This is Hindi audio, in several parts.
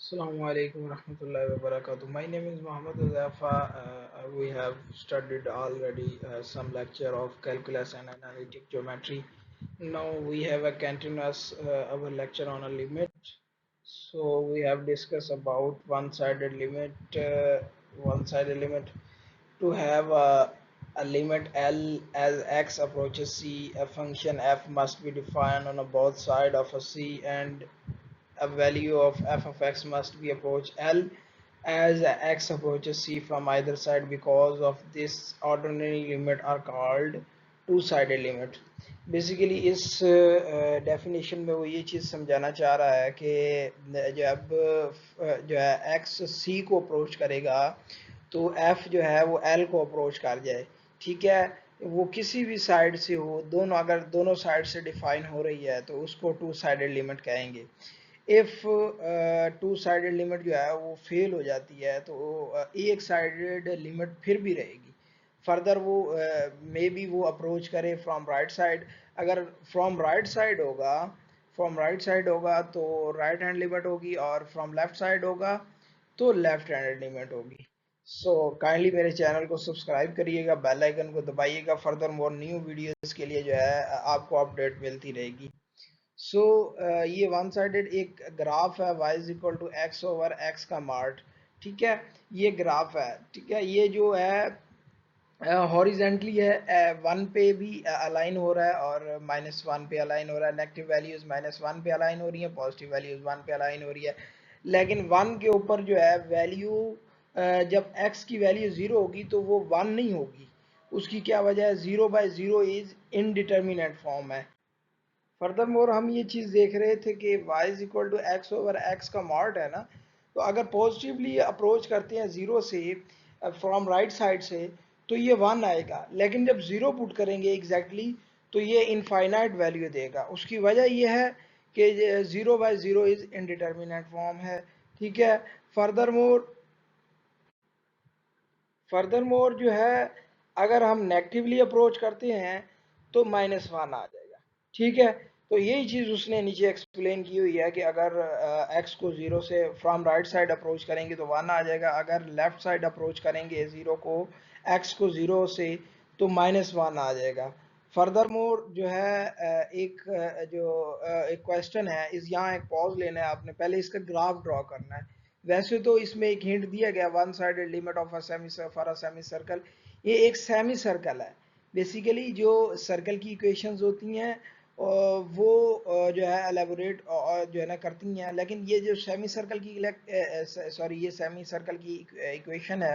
Assalamu alaikum warahmatullahi wabarakatuh. My name is Muhammad Uzafa. We have studied already some lecture of calculus and analytic geometry. Now we have a continuous our lecture on a limit. So we have discussed about one-sided limit. One-sided limit to have a limit L as x approaches C. A function f must be defined on a both side of a C, and a value of f of x must be approach L as x approaches C from either side. Because of this, ordinary limit are called two-sided limit. Basically इस डेफिनेशन में वो ये चीज़ समझाना चाह रहा है कि जब जो है x c को अप्रोच करेगा तो f जो है वो l को अप्रोच कर जाए। ठीक है, वो किसी भी साइड से हो, दोनों अगर दोनों साइड से डिफाइन हो रही है तो उसको टू साइडेड लिमिट कहेंगे। इफ टू साइडेड लिमिट जो है वो फेल हो जाती है तो एक साइडेड लिमिट फिर भी रहेगी। फर्दर वो मे बी वो अप्रोच करे फ्रॉम राइट साइड। अगर फ्रॉम राइट साइड होगा तो राइट हैंड लिमिट होगी, और फ्रॉम लेफ्ट साइड होगा तो लेफ्ट हैंडेड लिमिट होगी। सो काइंडली मेरे चैनल को सब्सक्राइब करिएगा, बेल आइकन को दबाइएगा। फर्दर मोर न्यू वीडियोस के लिए जो है आपको अपडेट मिलती रहेगी। सो ये वन साइडेड एक ग्राफ है y is equal to x over x का मार्ट। ठीक है, ये ग्राफ है। ठीक है, ये जो है हॉरिजेंटली है, वन पे भी अलाइन हो रहा है और -1 पे अलाइन हो रहा है। नेगेटिव वैल्यूज -1 पे अलाइन हो रही है, पॉजिटिव वैल्यूज 1 पे अलाइन हो रही है। लेकिन 1 के ऊपर जो है वैल्यू, जब x की वैल्यू 0 होगी तो वो 1 नहीं होगी। उसकी क्या वजह है? 0/0 इज इनडिटर्मिनेट फॉर्म है। फर्दर मोर हम ये चीज़ देख रहे थे कि y is equal to x over x का मॉड है ना, तो अगर पॉजिटिवली अप्रोच करते हैं ज़ीरो से फ्रॉम राइट साइड से तो ये 1 आएगा, लेकिन जब ज़ीरो पुट करेंगे एग्जैक्टली तो ये इनफाइनाइट वैल्यू देगा। उसकी वजह ये है कि 0/0 इज इनडिटर्मिनेट फॉर्म है। ठीक है, फर्दर मोर फर्दर मोर जो है अगर हम नेगेटिवली अप्रोच करते हैं तो -1 आ जाएगा। ठीक है, तो यही चीज़ उसने नीचे एक्सप्लेन की हुई है कि अगर x को 0 से फ्रॉम राइट साइड अप्रोच करेंगे तो 1 आ जाएगा, अगर लेफ्ट साइड अप्रोच करेंगे 0 को x को 0 से तो -1 आ जाएगा। फर्दर मोर जो है एक क्वेश्चन है, इस यहाँ एक पॉज लेना है आपने, पहले इसका ग्राफ ड्रॉ करना है। वैसे तो इसमें एक हिंट दिया गया, one sided limit of a semi for a semi circle. ये एक सेमी सर्कल है। बेसिकली जो सर्कल की इक्वेशंस होती हैं वो जो है एलेबोरेट जो है ना करती हैं, लेकिन ये जो सेमी सर्कल की ये सेमी सर्कल की इक्वेशन है,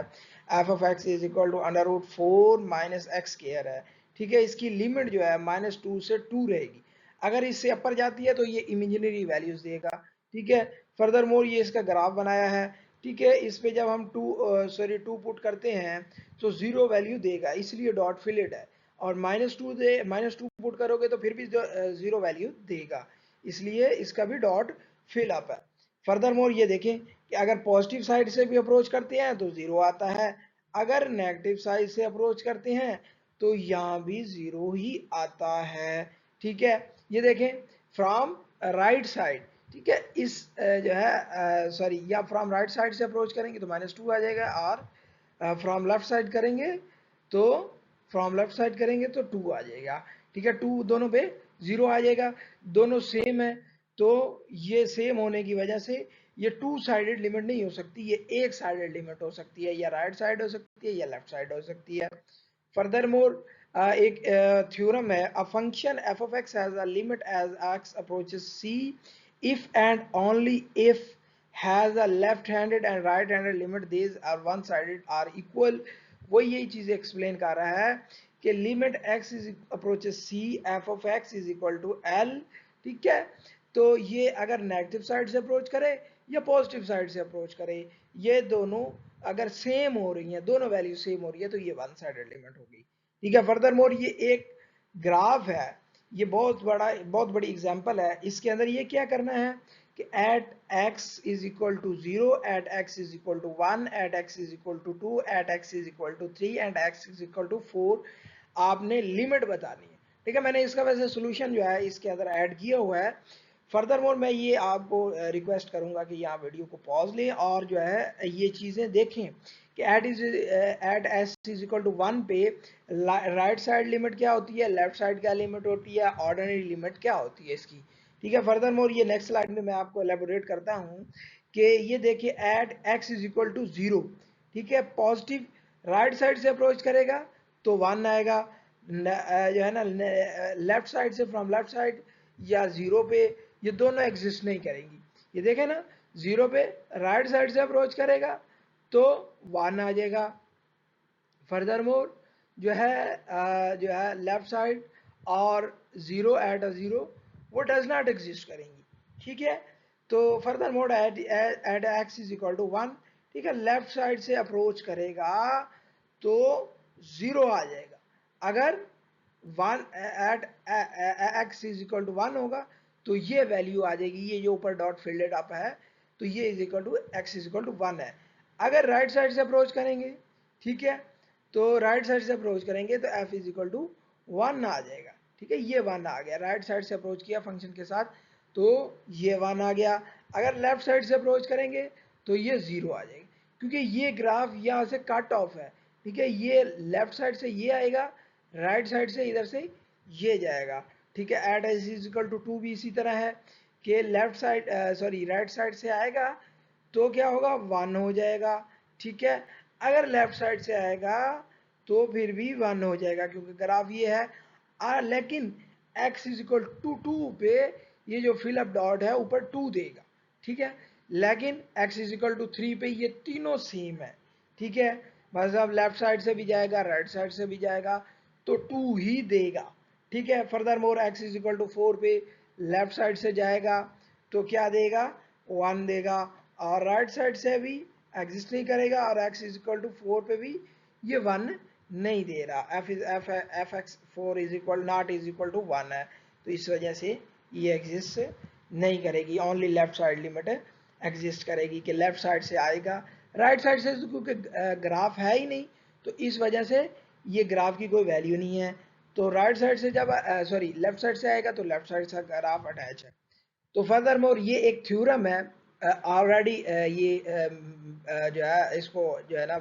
f of x is equal to √4 minus x square है। ठीक है, इसकी लिमिट जो है -2 से 2 रहेगी। अगर इससे अपर जाती है तो ये इमेजिनरी वैल्यूज देगा। ठीक है, फर्दर मोर ये इसका ग्राफ बनाया है। ठीक है, इस पे जब हम टू पुट करते हैं तो 0 वैल्यू देगा, इसलिए डॉट फिलेट है। और -2 पुट करोगे तो फिर भी 0 वैल्यू देगा, इसलिए इसका भी डॉट फिल अप है। फर्दर मोर ये देखें कि अगर पॉजिटिव साइड से भी अप्रोच करते हैं तो 0 आता है, अगर नेगेटिव साइड से अप्रोच करते हैं तो यहाँ भी 0 ही आता है। ठीक है, ये देखें फ्रॉम राइट साइड। ठीक है, इस जो है या फ्रॉम राइट साइड से अप्रोच करेंगे तो -2 आ जाएगा, और फ्रॉम लेफ्ट साइड करेंगे तो तो 2 आ जाएगा। ठीक है, 2 दोनों पे 0 आ जाएगा, दोनों सेम है। तो ये सेम होने की वजह से ये टू साइडेड लिमिट नहीं हो सकती, ये एक साइडेड लिमिट हो सकती है, या राइट साइड हो सकती है या लेफ्ट साइड हो सकती है। फर्दर मोर एक थ्योरम है, a function f of x has a limit as x approaches c if and only if has a left handed and right handed limit, these are one sided are equal। वो यही चीज एक्सप्लेन कर रहा है कि limit x is approaches c, f of x is equal to l। ठीक है, तो ये अगर नेगेटिव साइड से अप्रोच करे या पॉजिटिव साइड से अप्रोच करे, ये दोनों अगर सेम हो रही हैं, दोनों वैल्यू सेम हो रही है तो ये वन साइडेड लिमिट होगी। ठीक है, फर्दर मोर ये एक ग्राफ है, ये बहुत बड़ी एग्जांपल है। इसके अंदर ये क्या करना है कि at x is equal to 0, at x is equal to 1, at x is equal to 2, at x is equal to 3 and x is equal to 4 आपने लिमिट बतानी है। ठीक है, मैंने इसका वैसे सोल्यूशन जो है इसके अंदर ऐड किया हुआ है। फर्दर मोर मैं ये आपको रिक्वेस्ट करूंगा कि यहाँ वीडियो को पॉज लें और जो है ये चीज़ें देखें कि at s is equal to 1 पे राइट साइड लिमिट क्या होती है, लेफ्ट साइड क्या लिमिट होती है, ऑर्डिनरी लिमिट क्या होती है इसकी। ठीक है, फर्दर मोर ये नेक्स्ट स्लाइड में मैं आपको एलेबोरेट करता हूँ कि ये देखिए at x is equal to 0। ठीक है, पॉजिटिव राइट साइड से अप्रोच करेगा तो 1 आएगा, जो है ना लेफ्ट साइड से फ्रॉम लेफ्ट साइड या 0 पे, ये दोनों एग्जिस्ट नहीं करेंगी। ये देखें ना, 0 पे राइट साइड से अप्रोच करेगा तो 1 आ जाएगा। फर्दर मोर जो है लेफ्ट साइड और 0 एट अ 0 वो डज नॉट एग्जिस्ट करेंगी। ठीक है, तो further more at x is equal to 1। ठीक है, लेफ्ट साइड से अप्रोच करेगा तो 0 आ जाएगा। अगर 1 at x is equal to 1 होगा तो ये वैल्यू आ जाएगी, ये जो ऊपर डॉट फिल्डेड अप है तो ये is equal to x is equal to 1 है। अगर राइट साइड से अप्रोच करेंगे, ठीक है, तो राइट साइड से अप्रोच करेंगे तो एफ इज इक्वल टू 1 आ जाएगा। ठीक है, ये 1 आ गया, राइट साइड से अप्रोच किया फंक्शन के साथ तो ये 1 आ गया। अगर लेफ्ट साइड से अप्रोच करेंगे तो ये 0 आ जाएगा, क्योंकि ये ग्राफ यहाँ से कट ऑफ है। ठीक है, ये लेफ्ट साइड से ये आएगा, राइट साइड से इधर से ये जाएगा। ठीक है, at s is equal to 2 भी इसी तरह है कि left side sorry right side से आएगा तो क्या होगा, 1 हो जाएगा। ठीक है, अगर लेफ्ट साइड से आएगा तो फिर भी 1 हो जाएगा, क्योंकि ग्राफ ये है। लेकिन x इज इक्वल टू 2 पे ये जो फिलअप डॉट है ऊपर 2 देगा। ठीक है, लेकिन x इज इक्वल टू 3 पे ये तीनों सेम है। ठीक है, मतलब लेफ्ट साइड से भी जाएगा, राइट साइड से भी जाएगा तो 2 ही देगा। ठीक है, further more x is equal to 4 पे लेफ्ट साइड से जाएगा तो क्या देगा, 1 देगा, और राइट साइड से भी एग्जिस्ट नहीं करेगा, और x इज इक्वल टू 4 पे भी ये 1 नहीं दे रहा, f x 4 is equal not is equal to 1 है, तो इस वजह से ये एग्जिस्ट नहीं करेगी। Only left side limit exist करेगी कि लेफ्ट साइड से आएगा, राइट साइड से क्योंकि ग्राफ है ही नहीं तो इस वजह से ये ग्राफ की कोई वैल्यू नहीं है। तो राइट साइड से जब सॉरी लेफ्ट साइड से आएगा तो लेफ्ट साइड से ग्राफ अटैच है। तो फर्दर मोर ये एक थ्योरम है ऑलरेडी, ये जो है इसको जो है ना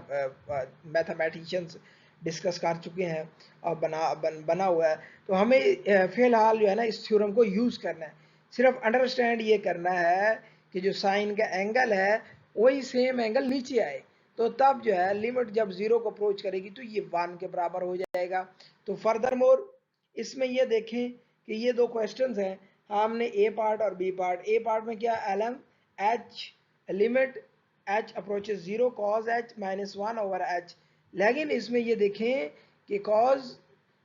मैथमेटिशियंस डिस्कस कर चुके हैं और बना हुआ है। तो हमें फिलहाल जो है ना इस थ्योरम को यूज़ करना है, सिर्फ अंडरस्टैंड ये करना है कि जो साइन का एंगल है वही सेम एंगल नीचे आए, तो तब जो है लिमिट जब 0 को अप्रोच करेगी तो ये 1 के बराबर हो जाएगा। तो फर्दर मोर इसमें ये देखें कि ये दो क्वेश्चंस हैं, हमने ए पार्ट और बी पार्ट। ए पार्ट में क्या, LM H limit H approaches 0 cause H minus 1 over H. लेकिन इसमें ये देखें कि कॉज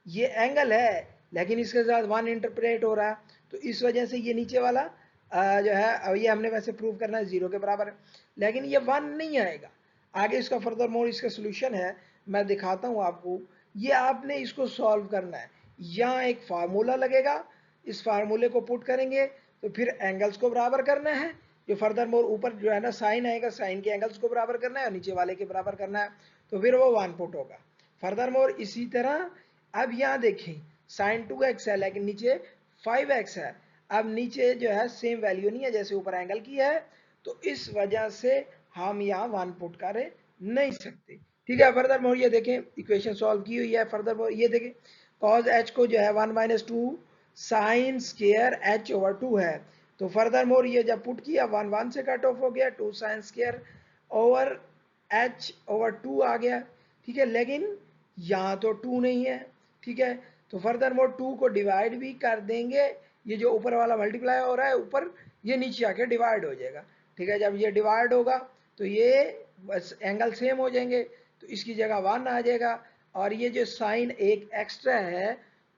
ये एंगल है लेकिन इसके साथ 1 इंटरप्रेट हो रहा है, तो इस वजह से ये नीचे वाला जो है ये हमने वैसे प्रूव करना है 0 के बराबर है, लेकिन ये 1 नहीं आएगा। आगे इसका फर्दर मोर इसका सोल्यूशन है, मैं दिखाता हूँ आपको। ये आपने इसको सॉल्व करना है, यहाँ एक फार्मूला लगेगा, इस फार्मूले को पुट करेंगे तो फिर एंगल्स को बराबर करना है, जो फर्दर मोर ऊपर जो है ना साइन आएगा, साइन के एंगल्स को बराबर करना है और नीचे वाले के बराबर करना है, तो फिर वो 1 पुट होगा। फर्दर मोर इसी तरह अब यहाँ देखें साइन 2x है लेकिन नीचे 5x है, अब नीचे जो है सेम वैल्यू नहीं है जैसे ऊपर एंगल की है, तो इस वजह से हम यहाँ 1 पुट कर नहीं सकते। ठीक है, फर्दर मोर ये देखें इक्वेशन सॉल्व की हुई है। फर्दर मोर ये देखें कॉज एच को जो है 1 minus 2 sine square H over 2 है, तो फर्दर मोर ये जब पुट किया 1 1 से कट ऑफ हो गया, 2 sine square over H over 2 आ गया। ठीक है, लेकिन यहाँ तो 2 नहीं है। ठीक है, तो फर्दर मोर 2 को डिवाइड भी कर देंगे, ये जो ऊपर वाला मल्टीप्लाई हो रहा है ऊपर, ये नीचे आके डिवाइड हो जाएगा। ठीक है, जब ये डिवाइड होगा तो ये बस एंगल सेम हो जाएंगे, तो इसकी जगह 1 आ जाएगा, और ये जो साइन एक एक्स्ट्रा है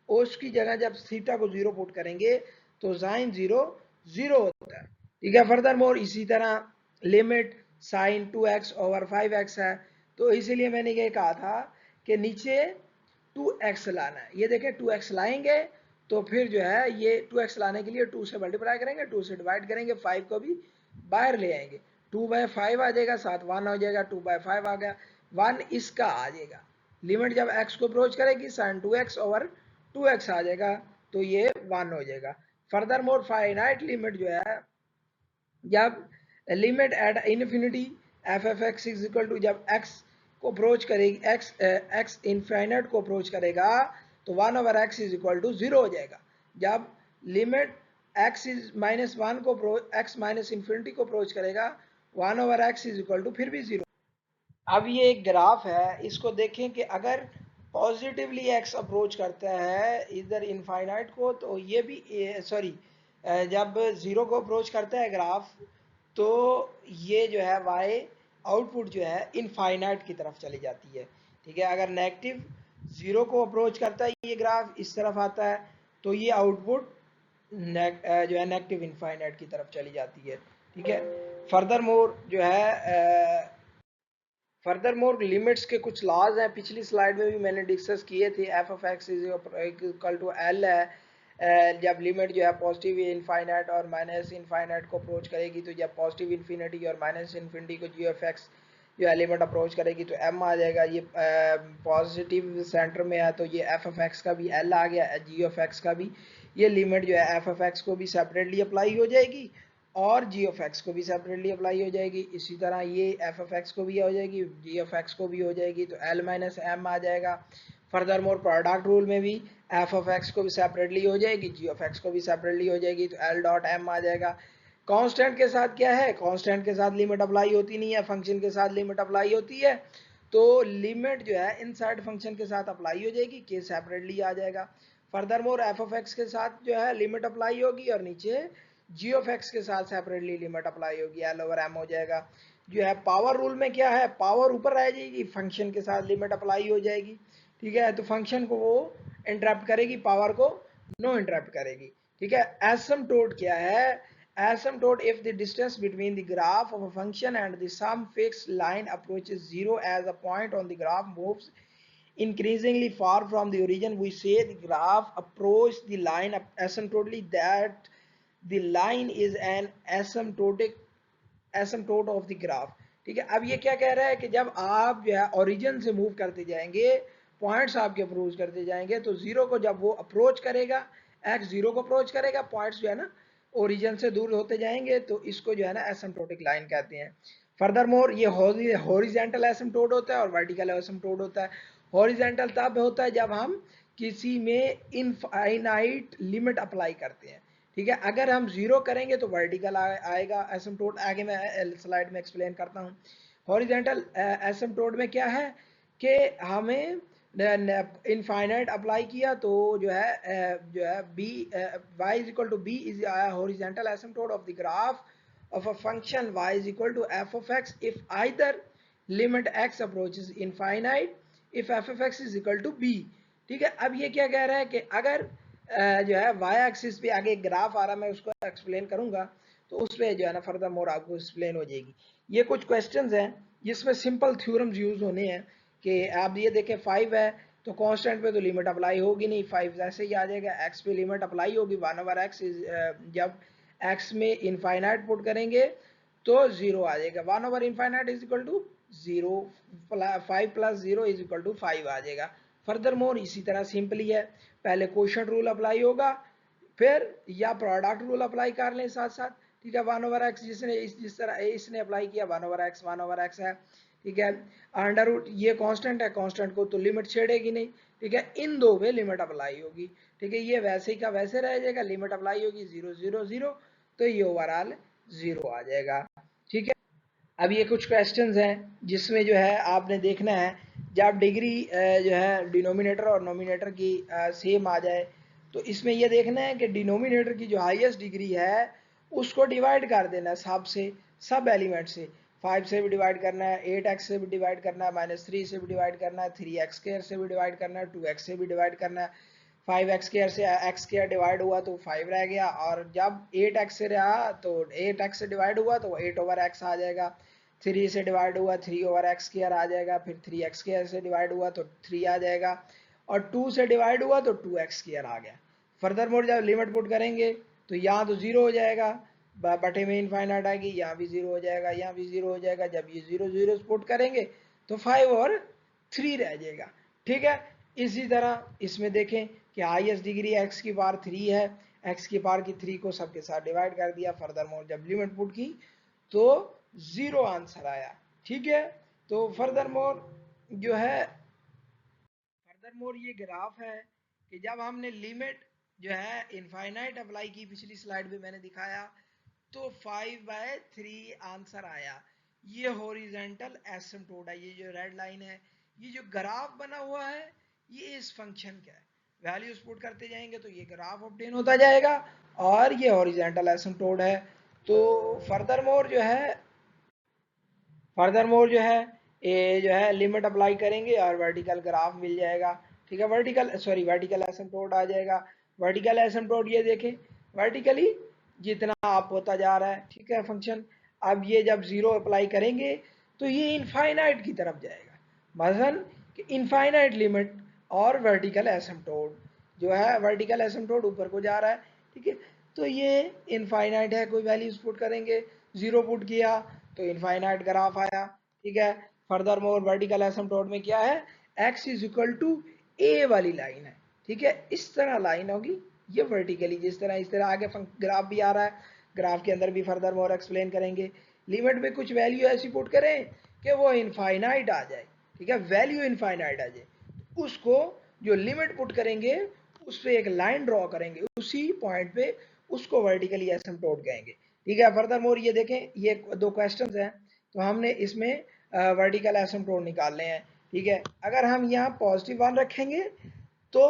उसकी जगह जब थीटा को 0 पुट करेंगे तो साइन 0 0 होता है। ठीक है, फर्दर मोर इसी तरह limit sign 2x over 5x है, तो इसीलिए मैंने ये कहा था कि नीचे 2x लाना है। ये देखें 2x लाएंगे तो फिर जो है ये 2x लाने के लिए 2 से मल्टीप्लाई करेंगे, 2 से डिवाइड करेंगे, 5 को भी बाहर ले आएंगे, 2/5 आ जाएगा, साथ 1 हो जाएगा, 2/5 आ गया, 1 इसका आ जाएगा। लिमिट जब x को अप्रोच करेगी साइन 2x ओवर 2x आ जाएगा तो ये 1 हो जाएगा। फर्दर मोर फाइनाइट लिमिट जो है, जब limit at infinity f f x is equal to, जब एक्स को अप्रोच करेगी, एक्स इनफाइनाइट को अप्रोच करेगा तो 1/x इज इक्वल टू 0 हो जाएगा। जब लिमिट x इज -1 को x माइनस इन्फिनिटी को अप्रोच करेगा 1/x इज इक्वल टू फिर भी 0। अब ये एक ग्राफ है, इसको देखें कि अगर पॉजिटिवली x अप्रोच करता है इधर इनफाइनाइट को, तो ये भी सॉरी जब 0 को अप्रोच करता है ग्राफ, तो ये जो है y आउटपुट जो है इनफाइनाइट की तरफ चली जाती है। ठीक है, अगर नेगेटिव 0 को अप्रोच करता है ये ग्राफ इस तरफ आता है, तो ये आउटपुट जो है नेगेटिव इनफाइनाइट की तरफ चली जाती है। ठीक है, फर्दर मोर जो है फर्दर मोर लिमिट्स के कुछ लॉज हैं, पिछली स्लाइड में भी मैंने डिस्कस किए थे। F of x is equal to l है, जब लिमिट जो है पॉजिटिव इनफाइनाइट और माइनस इनफाइनाइट को अप्रोच करेगी, तो जब पॉजिटिव इन्फिनिटी और माइनस इन्फिनिटी को जी ऑफ एक्स जो है लिमिट अप्रोच करेगी तो एम आ जाएगा। ये पॉजिटिव सेंटर में है तो ये एफ ऑफ एक्स का भी एल आ गया, जी ऑफ एक्स का भी। ये लिमिट जो है एफ ऑफ एक्स को भी सेपरेटली अप्लाई हो जाएगी और जी ऑफ एक्स को भी सेपरेटली अप्लाई हो जाएगी। इसी तरह ये एफ ऑफ एक्स को भी हो जाएगी, जी ऑफ एक्स को भी हो जाएगी, तो एल माइनस एम आ जाएगा। फर्दर मोर प्रोडक्ट रूल में भी एफ ऑफ एक्स को भी सेपरेटली हो जाएगी, जी ऑफ एक्स को भी सेपरेटली हो जाएगी, तो एल डॉट एम आ जाएगा। कांस्टेंट के साथ क्या है, कांस्टेंट के साथ लिमिट अप्लाई होती नहीं है, फंक्शन के साथ लिमिट अप्लाई होती है। तो लिमिट जो है इनसाइड फंक्शन के साथ अप्लाई हो जाएगी, के सेपरेटली आ जाएगा। Further more F of x के साथ जो है लिमिट अप्लाई होगी और नीचे जी ऑफ एक्स के साथ सेपरेटली लिमिट अप्लाई होगी, एल ओवर एम हो जाएगा। जो है पावर रूल में क्या है, पावर ऊपर रह जाएगी, फंक्शन के साथ लिमिट अप्लाई हो जाएगी। ठीक है, तो फंक्शन को वो इंटरप्ट करेगी, पावर को नो इंटरप्ट करेगी। ठीक है, एसिम्प्टोट क्या है, asymptote if the distance between the graph of a function and the some fixed line approaches 0 as a point on the graph moves increasingly far from the origin, we say the graph approach the line asymptotically, that the line is an asymptote of the graph। ठीक है, अब ये क्या कह रहा है कि जब आप जो है ओरिजिन से मूव करते जाएंगे, पॉइंट्स आपके अप्रोच करते जाएंगे, तो जीरो को जब वो अप्रोच करेगा, एक्स जीरो को अप्रोच करेगा, पॉइंट्स जो है ना ओरिजिन से दूर होते जाएंगे, तो इसको जो है ना एसिम्प्टोटिक लाइन कहते हैं। फर्दर मोर ये हॉरिजेंटल एसिम्प्टोट होता है और वर्टिकल एसिम्प्टोट होता है। हॉरिजेंटल तब होता है जब हम किसी में इनफाइनाइट लिमिट अप्लाई करते हैं। ठीक है, अगर हम जीरो करेंगे तो वर्टिकल आएगा एसिम्प्टोट, आगे मैं स्लाइड में एक्सप्लेन करता हूँ। हॉरिजेंटल एसिम्प्टोट में क्या है कि हमें इनफाइनाइट अप्लाई किया तो जो है b y is equal to b is horizontal asymptote of the graph of a function y is equal to f of x if either limit x approaches infinite if f of x is equal to b। ठीक है, अब ये क्या कह रहा है कि अगर जो है y एक्सिस पे आगे एक ग्राफ आ रहा है, मैं उसको एक्सप्लेन करूंगा, तो उस पर जो है ना फर्दर मोर आपको एक्सप्लेन हो जाएगी। ये कुछ क्वेश्चंस हैं जिसमें सिंपल थ्योरम्स यूज होने हैं कि आप ये देखें 5 है तो कांस्टेंट पे तो लिमिट अप्लाई होगी नहीं, 5 ऐसे ही आ जाएगा। x पे लिमिट अप्लाई होगी 1/x, जब x में इनफाइनाइट पुट करेंगे तो 0 आ जाएगा, 1/इनफाइनाइट is equal to 0, 5 + 0 is equal to 5 आ जाएगा। फर्दर मोर इसी तरह सिंपली है, पहले क्वोशंट रूल अप्लाई होगा, फिर या प्रोडक्ट रूल अप्लाई कर लें साथ साथ। ठीक है, 1/x जिस तरह इसने अप्लाई किया 1/x है। ठीक है, अंडर रूट ये कांस्टेंट है, कांस्टेंट को तो लिमिट छेड़ेगी नहीं। ठीक है, इन दो में लिमिट अप्लाई होगी। ठीक है, ये वैसे ही का वैसे रह जाएगा, लिमिट अप्लाई होगी 0 0 0, तो ये ओवरऑल 0 आ जाएगा। ठीक है, अब ये कुछ क्वेश्चंस हैं जिसमें जो है आपने देखना है, जब डिग्री जो है डिनोमिनेटर और नोमिनेटर की सेम आ जाए, तो इसमें ये देखना है कि डिनोमिनेटर की जो हाईएस्ट डिग्री है उसको डिवाइड कर देना है सब से, सब एलिमेंट से। 5 से भी डिवाइड करना है, 8x से भी डिवाइड करना है, -3 से भी डिवाइड करना है, 3x² से भी डिवाइड करना है, 2x से भी डिवाइड करना है। 5x² से x² डिवाइड हुआ तो 5 रह गया, और जब 8x से रहा तो 8x से डिवाइड हुआ तो 8/x आ जाएगा। 3 से डिवाइड हुआ 3/x² आ जाएगा, फिर 3x² से डिवाइड हुआ तो 3 आ जाएगा, और 2 से डिवाइड हुआ तो 2x² आ गया। फर्दर मोर जब लिमिट पुट करेंगे तो यहाँ तो 0 हो जाएगा, बटे में इनफाइनाइट आएगी, यहाँ भी 0 हो जाएगा, यहाँ भी 0 हो जाएगा। जब ये 0 0 पुट करेंगे तो 5 और 3 रह जाएगा। ठीक है, इसी तरह इसमें देखें कि हाईएस्ट डिग्री x की पावर 3 है, x की पावर की 3 को सबके साथ डिवाइड कर दिया। फर्दर मोर जब लिमिट पुट की तो 0 आंसर आया। ठीक है, तो फर्दर मोर जो है, फर्दर मोर ये ग्राफ है कि जब हमने लिमिट जो है इनफाइनाइट अप्लाई की, पिछली स्लाइड में मैंने दिखाया, तो 5/3 आंसर आया। ये हॉरिजॉन्टल एसिम्प्टोट है, ये जो रेड लाइन है, ये जो ग्राफ बना हुआ है ये इस फंक्शन का है। वैल्यूज पुट करते जाएंगे तो ये ग्राफ ऑब्टेन होता जाएगा और ये हॉरिजॉन्टल एसिम्प्टोट है। तो फर्दर मोर जो है, फर्दर मोर जो है ये जो है लिमिट अप्लाई करेंगे और वर्टिकल ग्राफ मिल जाएगा। ठीक है, वर्टिकल एसिम्प्टोट आ जाएगा। वर्टिकल एसिम्प्टोट ये देखें, वर्टिकली जितना आप होता जा रहा है, ठीक है फंक्शन। अब ये जब 0 अप्लाई करेंगे तो ये इनफाइनाइट की तरफ जाएगा, मसलन कि इनफाइनाइट लिमिट और वर्टिकल एसिम्प्टोट जो है, वर्टिकल एसिम्प्टोट ऊपर को जा रहा है। ठीक है, तो ये इनफाइनाइट है, कोई वैल्यूज पुट करेंगे, 0 पुट किया तो इनफाइनाइट ग्राफ आया। ठीक है, फर्दर मोर वर्टिकल एसिम्प्टोट में क्या है, x इज इक्वल टू ए वाली लाइन है। ठीक है, इस तरह लाइन होगी ये वर्टिकली, जिस तरह इस तरह आगे ग्राफ भी आ रहा है, ग्राफ के अंदर भी फर्दर मोर एक्सप्लेन करेंगे। लिमिट में कुछ वैल्यू ऐसी पुट करें कि वो इनफाइनाइट आ जाए। ठीक है, वैल्यू इनफाइनाइट आ जाए, उसको जो लिमिट पुट करेंगे उस पर एक लाइन ड्रॉ करेंगे, उसी पॉइंट पे उसको वर्टिकली एसिम्प्टोट कहेंगे। ठीक है, फर्दर मोर ये देखें, ये 2 क्वेश्चंस हैं, तो हमने इसमें वर्टिकल एसिम्प्टोट निकालने हैं। ठीक है, अगर हम यहाँ +1 रखेंगे तो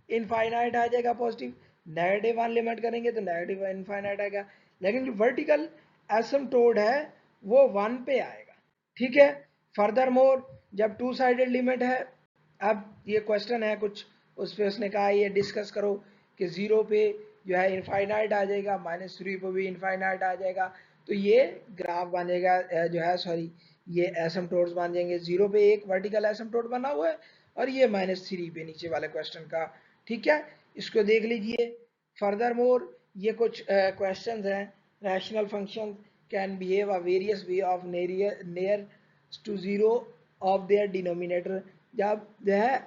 इनफाइनाइट आ जाएगा पॉजिटिव, -1 लिमिट करेंगे तो नेगेटिव इनफाइनाइट आएगा, लेकिन जो वर्टिकल एसिम्प्टोट है वो 1 पे आएगा। ठीक है, फर्दर मोर जब 2 साइडेड लिमिट है, अब ये क्वेश्चन है कुछ, उस पर उसने कहा ये डिस्कस करो कि 0 पे जो है इनफाइनाइट आ जाएगा, -3 पे भी इनफाइनाइट आ जाएगा, तो ये ग्राफ बनेगा जो है, सॉरी ये एसिम्प्टोट्स बन जाएंगे। 0 पे एक वर्टिकल एसिम्प्टोट बना हुआ है और ये -3 पे नीचे वाले क्वेश्चन का। ठीक है, इसको देख लीजिए। फर्दर मोर ये कुछ क्वेश्चंस हैं, rational function can behave a various way of near to 0 of their denominator. जब जो है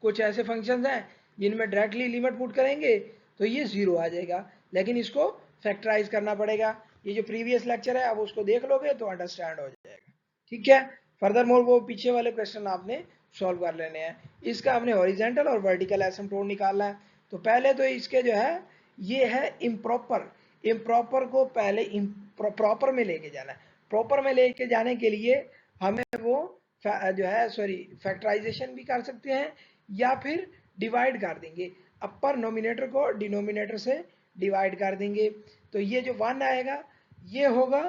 कुछ ऐसे फंक्शंस हैं जिनमें डायरेक्टली लिमिट पुट करेंगे तो ये 0 आ जाएगा, लेकिन इसको फैक्टराइज करना पड़ेगा। ये जो प्रीवियस लेक्चर है अब उसको देख लोगे तो अंडरस्टैंड हो जाएगा। ठीक है, फर्दर मोर वो पीछे वाले क्वेश्चन आपने सॉल्व कर लेने हैं। इसका हमने हॉरिजॉन्टल और वर्टिकल एसिम्प्टोट निकालना है। तो पहले तो इसके जो है ये है इम्प्रॉपर, इम्प्रॉपर को पहले प्रॉपर में लेके जाना है। प्रॉपर में लेके जाने के लिए हमें वो जो है सॉरी फैक्टराइजेशन भी कर सकते हैं या फिर डिवाइड कर देंगे, अपर नोमिनेटर को डिनोमिनेटर से डिवाइड कर देंगे। तो ये जो 1 आएगा ये होगा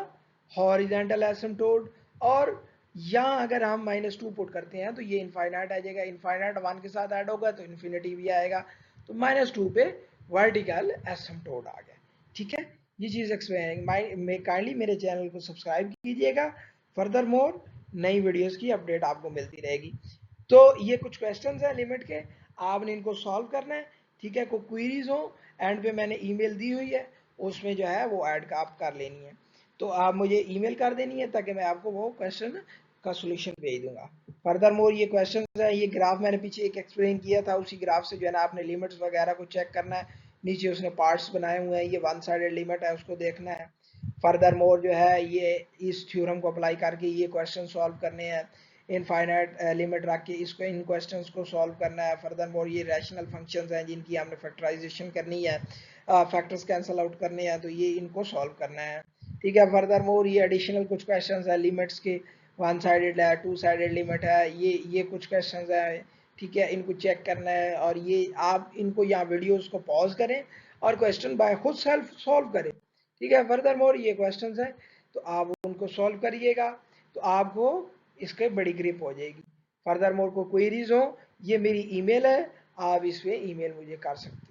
हॉरिजॉन्टल एसिम्प्टोट, और यहाँ अगर हम -2 पुट करते हैं तो ये इनफाइनाइट आ जाएगा, इनफाइनाइट 1 के साथ ऐड होगा तो इन्फिनिटी भी आएगा, तो -2 पे वर्टिकल एसिम्प्टोट आ गया। ठीक है, ये चीज़ एक्सप्लेन, काइंडली मेरे चैनल को सब्सक्राइब कीजिएगा, फर्दर मोर नई वीडियोस की अपडेट आपको मिलती रहेगी। तो ये कुछ क्वेश्चंस हैं लिमिट के, आपने इनको सॉल्व करना है। ठीक है, कोई क्वेरीज हो एंड पे मैंने ईमेल दी हुई है, उसमें जो है वो ऐड आप कर लेनी है, तो आप मुझे ईमेल कर देनी है ताकि मैं आपको वो क्वेश्चन का सोल्यूशन भेज दूंगा। फर्दर मोर ये क्वेश्चन है, ये ग्राफ मैंने पीछे एक एक्सप्लेन किया था, उसी ग्राफ से जो है ना आपने लिमिट्स वगैरह को चेक करना है। नीचे उसने पार्ट्स बनाए हुए हैं, ये 1 साइडेड लिमिट है उसको देखना है। फर्दर मोर जो है ये इस थ्योरम को अप्लाई करके ये क्वेश्चन सॉल्व करने हैं, इनफाइनाइट लिमिट रख के इसको, इन क्वेश्चंस को सॉल्व करना है। फर्दर मोर ये रैशनल फंक्शंस हैं जिनकी हमने फैक्टराइजेशन करनी है, फैक्टर्स कैंसिल आउट करने हैं, तो ये इनको सॉल्व करना है। ठीक है, फर्दर मोर ये एडिशनल कुछ क्वेश्चंस है लिमिट्स के, 1 साइडेड है, 2 साइडेड लिमिट है, ये कुछ क्वेश्चंस है। ठीक है, इनको चेक करना है और ये आप इनको यहाँ वीडियोस को पॉज करें और क्वेश्चन बाय खुद सेल्फ सॉल्व करें। ठीक है, फर्दर मोर ये क्वेश्चंस हैं तो आप उनको सॉल्व करिएगा तो आपको इसके बड़ी ग्रिप हो जाएगी। फर्दर मोर को क्वेरीज हो, ये मेरी ईमेल है, आप इस पे ईमेल मुझे कर सकते हैं।